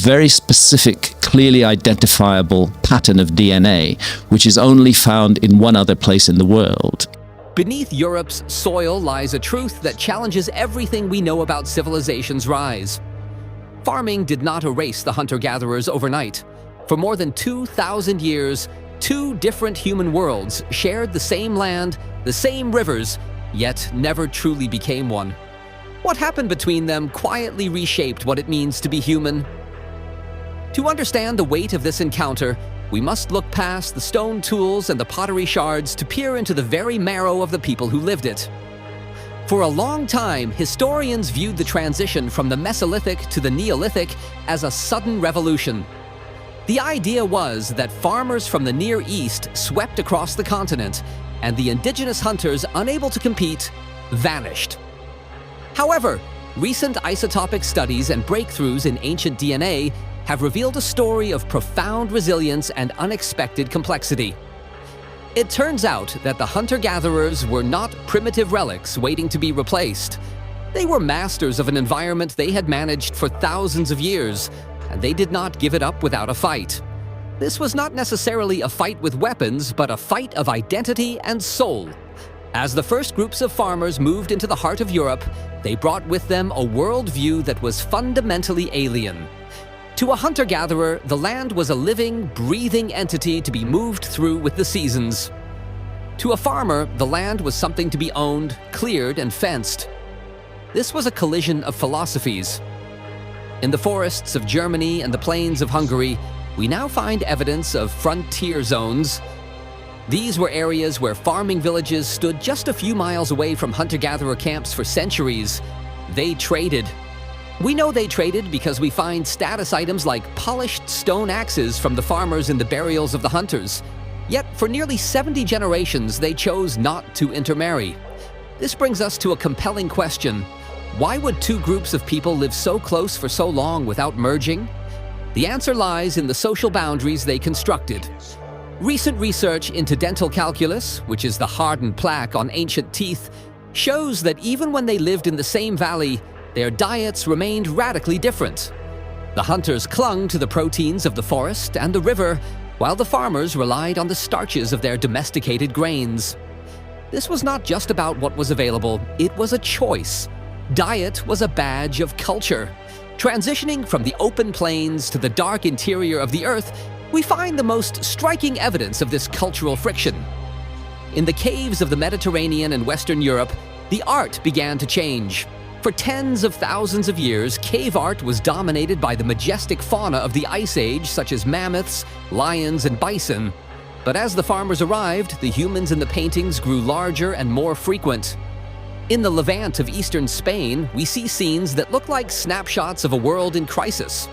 very specific, clearly identifiable pattern of DNA, which is only found in one other place in the world. Beneath Europe's soil lies a truth that challenges everything we know about civilization's rise. Farming did not erase the hunter-gatherers overnight. For more than 2,000 years, two different human worlds shared the same land, the same rivers, yet never truly became one. What happened between them quietly reshaped what it means to be human. To understand the weight of this encounter, we must look past the stone tools and the pottery shards to peer into the very marrow of the people who lived it. For a long time, historians viewed the transition from the Mesolithic to the Neolithic as a sudden revolution. The idea was that farmers from the Near East swept across the continent, and the indigenous hunters, unable to compete, vanished. However, recent isotopic studies and breakthroughs in ancient DNA have revealed a story of profound resilience and unexpected complexity. It turns out that the hunter-gatherers were not primitive relics waiting to be replaced. They were masters of an environment they had managed for thousands of years, and they did not give it up without a fight. This was not necessarily a fight with weapons, but a fight of identity and soul. As the first groups of farmers moved into the heart of Europe, they brought with them a worldview that was fundamentally alien. To a hunter-gatherer, the land was a living, breathing entity to be moved through with the seasons. To a farmer, the land was something to be owned, cleared, and fenced. This was a collision of philosophies. In the forests of Germany and the plains of Hungary, we now find evidence of frontier zones. These were areas where farming villages stood just a few miles away from hunter-gatherer camps for centuries. They traded. We know they traded because we find status items like polished stone axes from the farmers in the burials of the hunters. Yet for nearly 70 generations, they chose not to intermarry. This brings us to a compelling question. Why would two groups of people live so close for so long without merging? The answer lies in the social boundaries they constructed. Recent research into dental calculus, which is the hardened plaque on ancient teeth, shows that even when they lived in the same valley, their diets remained radically different. The hunters clung to the proteins of the forest and the river, while the farmers relied on the starches of their domesticated grains. This was not just about what was available, it was a choice. Diet was a badge of culture. Transitioning from the open plains to the dark interior of the earth, we find the most striking evidence of this cultural friction. In the caves of the Mediterranean and Western Europe, the art began to change. For tens of thousands of years, cave art was dominated by the majestic fauna of the Ice Age, such as mammoths, lions, and bison. But as the farmers arrived, the humans in the paintings grew larger and more frequent. In the Levant of eastern Spain, we see scenes that look like snapshots of a world in crisis.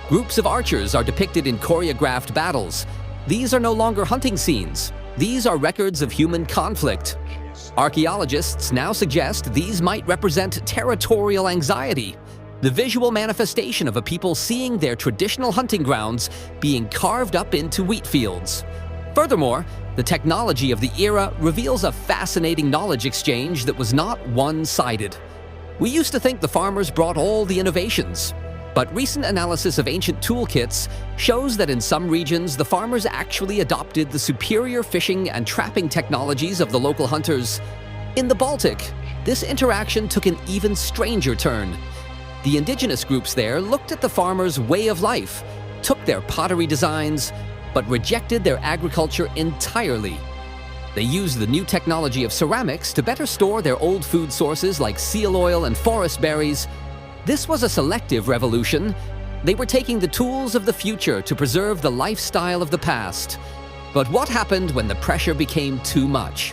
Groups of archers are depicted in choreographed battles. These are no longer hunting scenes. These are records of human conflict. Archaeologists now suggest these might represent territorial anxiety, the visual manifestation of a people seeing their traditional hunting grounds being carved up into wheat fields. Furthermore, the technology of the era reveals a fascinating knowledge exchange that was not one-sided. We used to think the farmers brought all the innovations, but recent analysis of ancient toolkits shows that in some regions, the farmers actually adopted the superior fishing and trapping technologies of the local hunters. In the Baltic, this interaction took an even stranger turn. The indigenous groups there looked at the farmers' way of life, took their pottery designs, but rejected their agriculture entirely. They used the new technology of ceramics to better store their old food sources like seal oil and forest berries. This was a selective revolution. They were taking the tools of the future to preserve the lifestyle of the past. But what happened when the pressure became too much?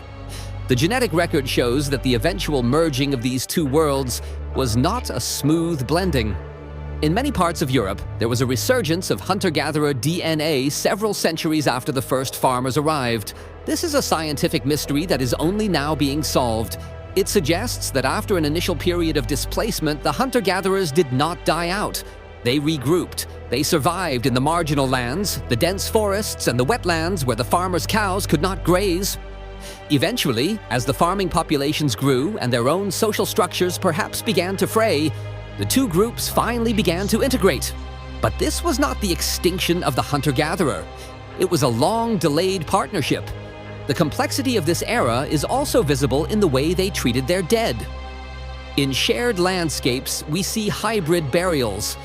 The genetic record shows that the eventual merging of these two worlds was not a smooth blending. In many parts of Europe, there was a resurgence of hunter-gatherer DNA several centuries after the first farmers arrived. This is a scientific mystery that is only now being solved. It suggests that after an initial period of displacement, the hunter-gatherers did not die out. They regrouped. They survived in the marginal lands, the dense forests, and the wetlands where the farmers' cows could not graze. Eventually, as the farming populations grew and their own social structures perhaps began to fray, the two groups finally began to integrate. But this was not the extinction of the hunter-gatherer. It was a long-delayed partnership. The complexity of this era is also visible in the way they treated their dead. In shared landscapes, we see hybrid burials.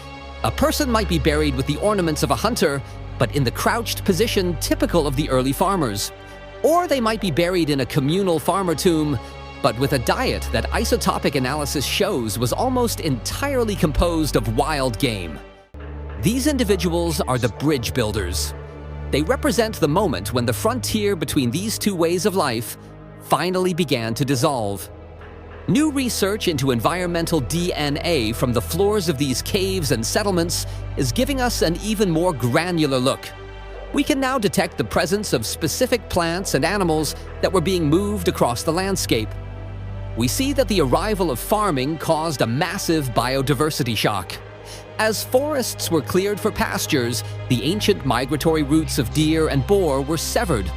A person might be buried with the ornaments of a hunter, but in the crouched position typical of the early farmers. Or they might be buried in a communal farmer tomb, but with a diet that isotopic analysis shows was almost entirely composed of wild game. These individuals are the bridge builders. They represent the moment when the frontier between these two ways of life finally began to dissolve. New research into environmental DNA from the floors of these caves and settlements is giving us an even more granular look. We can now detect the presence of specific plants and animals that were being moved across the landscape. We see that the arrival of farming caused a massive biodiversity shock. As forests were cleared for pastures, the ancient migratory routes of deer and boar were severed.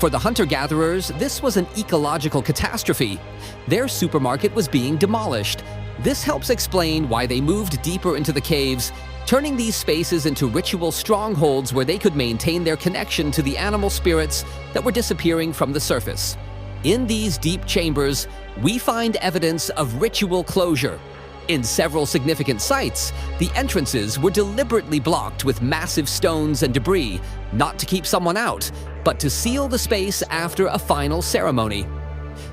For the hunter-gatherers, this was an ecological catastrophe. Their supermarket was being demolished. This helps explain why they moved deeper into the caves, turning these spaces into ritual strongholds where they could maintain their connection to the animal spirits that were disappearing from the surface. In these deep chambers, we find evidence of ritual closure. In several significant sites, the entrances were deliberately blocked with massive stones and debris, not to keep someone out, but to seal the space after a final ceremony.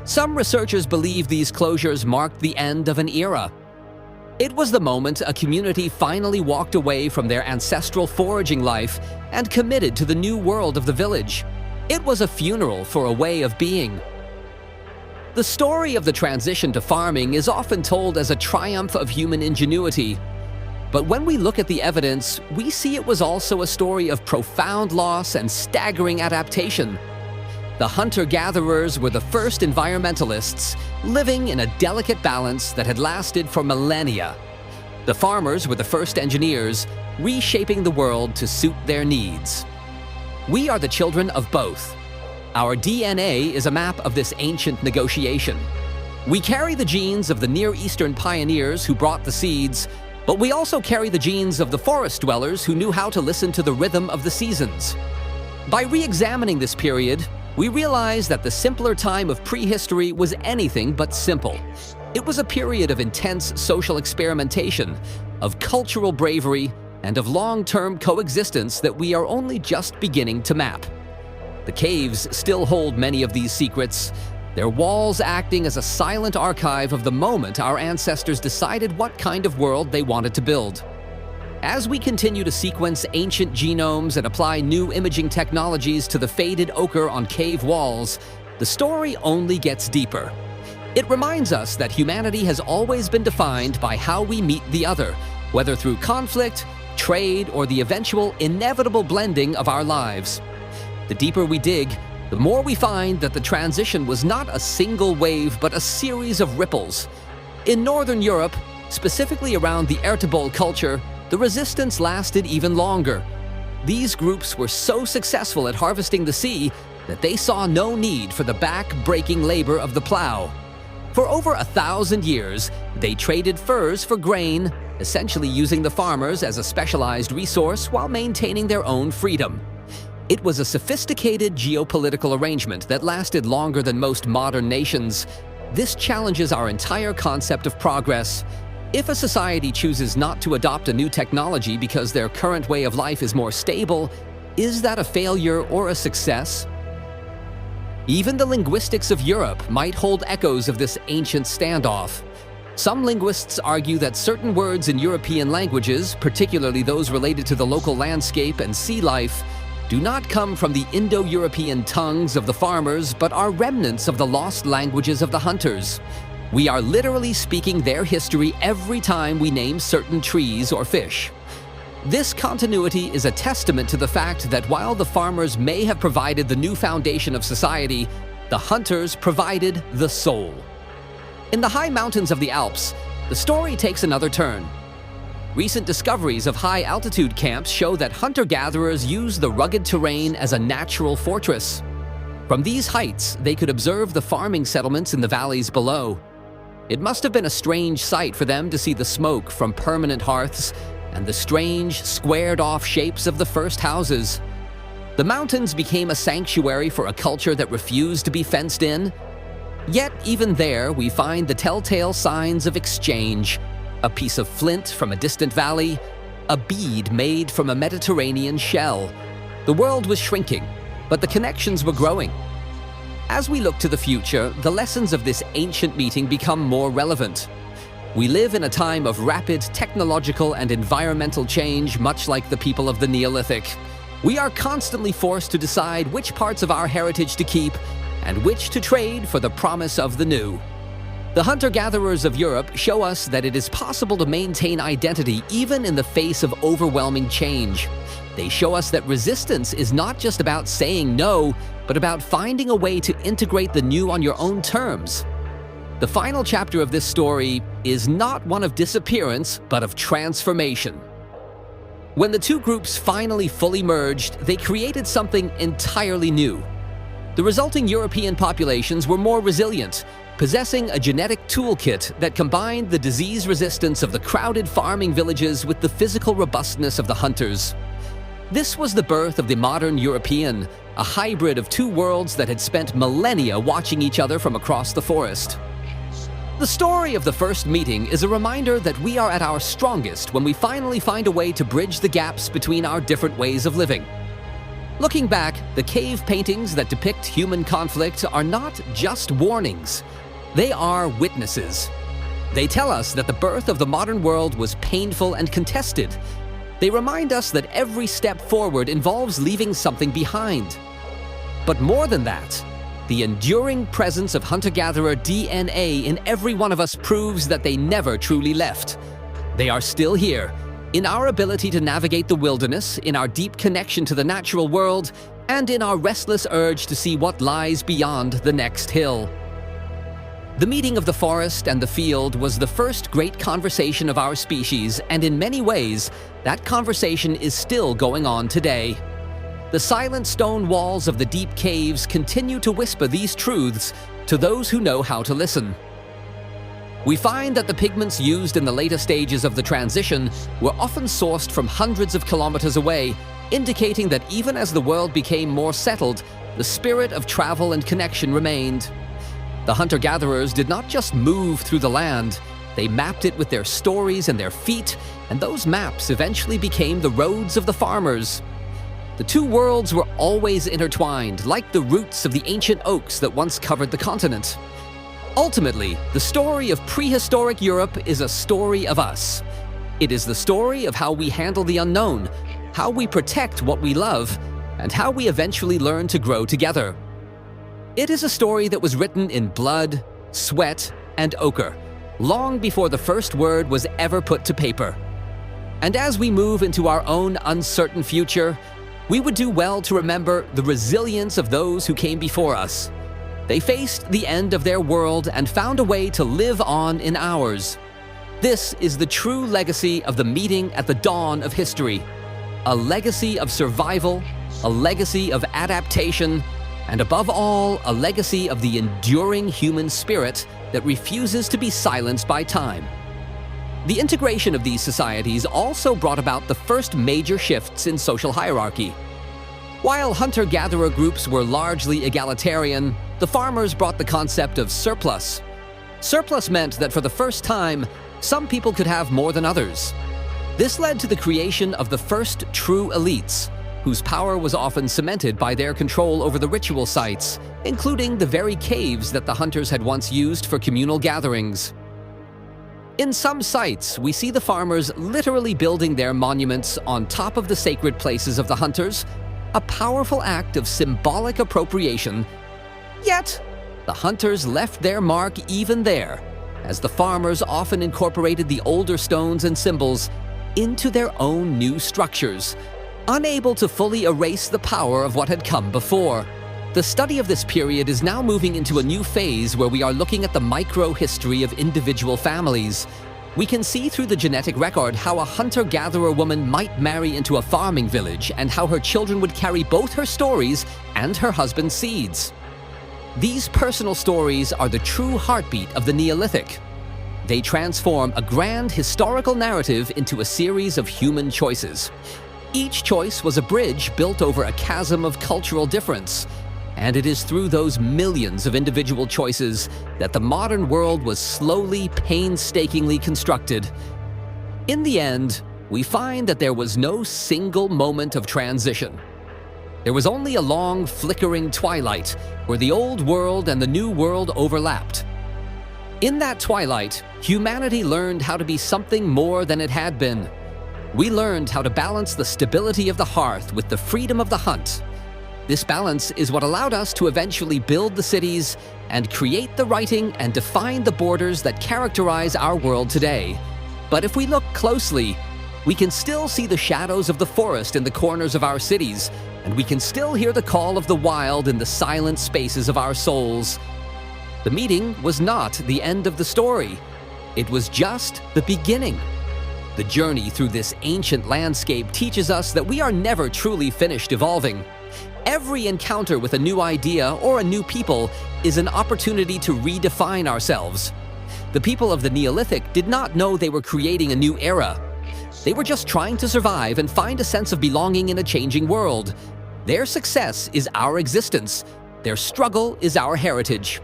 Some researchers believe these closures marked the end of an era. It was the moment a community finally walked away from their ancestral foraging life and committed to the new world of the village. It was a funeral for a way of being. The story of the transition to farming is often told as a triumph of human ingenuity. But when we look at the evidence, we see it was also a story of profound loss and staggering adaptation. The hunter-gatherers were the first environmentalists, living in a delicate balance that had lasted for millennia. The farmers were the first engineers, reshaping the world to suit their needs. We are the children of both. Our DNA is a map of this ancient negotiation. We carry the genes of the Near Eastern pioneers who brought the seeds, but we also carry the genes of the forest dwellers who knew how to listen to the rhythm of the seasons. By re-examining this period, we realize that the simpler time of prehistory was anything but simple. It was a period of intense social experimentation, of cultural bravery, and of long-term coexistence that we are only just beginning to map. The caves still hold many of these secrets, their walls acting as a silent archive of the moment our ancestors decided what kind of world they wanted to build. As we continue to sequence ancient genomes and apply new imaging technologies to the faded ochre on cave walls, the story only gets deeper. It reminds us that humanity has always been defined by how we meet the other, whether through conflict, trade, or the eventual inevitable blending of our lives. The deeper we dig, the more we find that the transition was not a single wave but a series of ripples. In Northern Europe, specifically around the Ertebol culture, the resistance lasted even longer. These groups were so successful at harvesting the sea that they saw no need for the back-breaking labor of the plow. For over 1,000 years, they traded furs for grain, essentially using the farmers as a specialized resource while maintaining their own freedom. It was a sophisticated geopolitical arrangement that lasted longer than most modern nations. This challenges our entire concept of progress. If a society chooses not to adopt a new technology because their current way of life is more stable, is that a failure or a success? Even the linguistics of Europe might hold echoes of this ancient standoff. Some linguists argue that certain words in European languages, particularly those related to the local landscape and sea life, do not come from the Indo-European tongues of the farmers, but are remnants of the lost languages of the hunters. We are literally speaking their history every time we name certain trees or fish. This continuity is a testament to the fact that while the farmers may have provided the new foundation of society, the hunters provided the soul. In the high mountains of the Alps, the story takes another turn. Recent discoveries of high-altitude camps show that hunter-gatherers used the rugged terrain as a natural fortress. From these heights, they could observe the farming settlements in the valleys below. It must have been a strange sight for them to see the smoke from permanent hearths and the strange, squared-off shapes of the first houses. The mountains became a sanctuary for a culture that refused to be fenced in. Yet, even there, we find the telltale signs of exchange: a piece of flint from a distant valley, a bead made from a Mediterranean shell. The world was shrinking, but the connections were growing. As we look to the future, the lessons of this ancient meeting become more relevant. We live in a time of rapid technological and environmental change, much like the people of the Neolithic. We are constantly forced to decide which parts of our heritage to keep and which to trade for the promise of the new. The hunter-gatherers of Europe show us that it is possible to maintain identity even in the face of overwhelming change. They show us that resistance is not just about saying no, but about finding a way to integrate the new on your own terms. The final chapter of this story is not one of disappearance, but of transformation. When the two groups finally fully merged, they created something entirely new. The resulting European populations were more resilient, possessing a genetic toolkit that combined the disease resistance of the crowded farming villages with the physical robustness of the hunters. This was the birth of the modern European, a hybrid of two worlds that had spent millennia watching each other from across the forest. The story of the first meeting is a reminder that we are at our strongest when we finally find a way to bridge the gaps between our different ways of living. Looking back, the cave paintings that depict human conflict are not just warnings. They are witnesses. They tell us that the birth of the modern world was painful and contested. They remind us that every step forward involves leaving something behind. But more than that, the enduring presence of hunter-gatherer DNA in every one of us proves that they never truly left. They are still here, in our ability to navigate the wilderness, in our deep connection to the natural world, and in our restless urge to see what lies beyond the next hill. The meeting of the forest and the field was the first great conversation of our species, and in many ways, that conversation is still going on today. The silent stone walls of the deep caves continue to whisper these truths to those who know how to listen. We find that the pigments used in the later stages of the transition were often sourced from hundreds of kilometers away, indicating that even as the world became more settled, the spirit of travel and connection remained. The hunter-gatherers did not just move through the land, they mapped it with their stories and their feet, and those maps eventually became the roads of the farmers. The two worlds were always intertwined, like the roots of the ancient oaks that once covered the continent. Ultimately, the story of prehistoric Europe is a story of us. It is the story of how we handle the unknown, how we protect what we love, and how we eventually learn to grow together. It is a story that was written in blood, sweat, and ochre, long before the first word was ever put to paper. And as we move into our own uncertain future, we would do well to remember the resilience of those who came before us. They faced the end of their world and found a way to live on in ours. This is the true legacy of the meeting at the dawn of history. A legacy of survival, a legacy of adaptation, and above all, a legacy of the enduring human spirit that refuses to be silenced by time. The integration of these societies also brought about the first major shifts in social hierarchy. While hunter-gatherer groups were largely egalitarian, the farmers brought the concept of surplus. Surplus meant that for the first time, some people could have more than others. This led to the creation of the first true elites, whose power was often cemented by their control over the ritual sites, including the very caves that the hunters had once used for communal gatherings. In some sites, we see the farmers literally building their monuments on top of the sacred places of the hunters, a powerful act of symbolic appropriation. Yet, the hunters left their mark even there, as the farmers often incorporated the older stones and symbols into their own new structures, unable to fully erase the power of what had come before. The study of this period is now moving into a new phase where we are looking at the micro-history of individual families. We can see through the genetic record how a hunter-gatherer woman might marry into a farming village and how her children would carry both her stories and her husband's seeds. These personal stories are the true heartbeat of the Neolithic. They transform a grand historical narrative into a series of human choices. Each choice was a bridge built over a chasm of cultural difference, and it is through those millions of individual choices that the modern world was slowly, painstakingly constructed. In the end, we find that there was no single moment of transition. There was only a long, flickering twilight where the old world and the new world overlapped. In that twilight, humanity learned how to be something more than it had been. We learned how to balance the stability of the hearth with the freedom of the hunt. This balance is what allowed us to eventually build the cities and create the writing and define the borders that characterize our world today. But if we look closely, we can still see the shadows of the forest in the corners of our cities, and we can still hear the call of the wild in the silent spaces of our souls. The meeting was not the end of the story. It was just the beginning. The journey through this ancient landscape teaches us that we are never truly finished evolving. Every encounter with a new idea or a new people is an opportunity to redefine ourselves. The people of the Neolithic did not know they were creating a new era. They were just trying to survive and find a sense of belonging in a changing world. Their success is our existence. Their struggle is our heritage.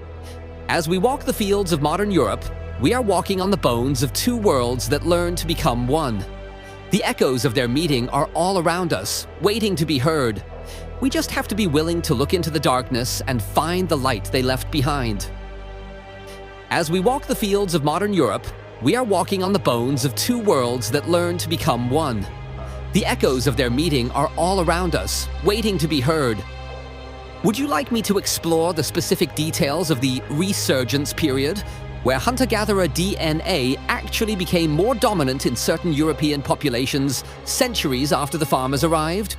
As we walk the fields of modern Europe, we are walking on the bones of two worlds that learned to become one. The echoes of their meeting are all around us, waiting to be heard. We just have to be willing to look into the darkness and find the light they left behind. As we walk the fields of modern Europe, we are walking on the bones of two worlds that learned to become one. The echoes of their meeting are all around us, waiting to be heard. Would you like me to explore the specific details of the resurgence period, where hunter-gatherer DNA actually became more dominant in certain European populations centuries after the farmers arrived?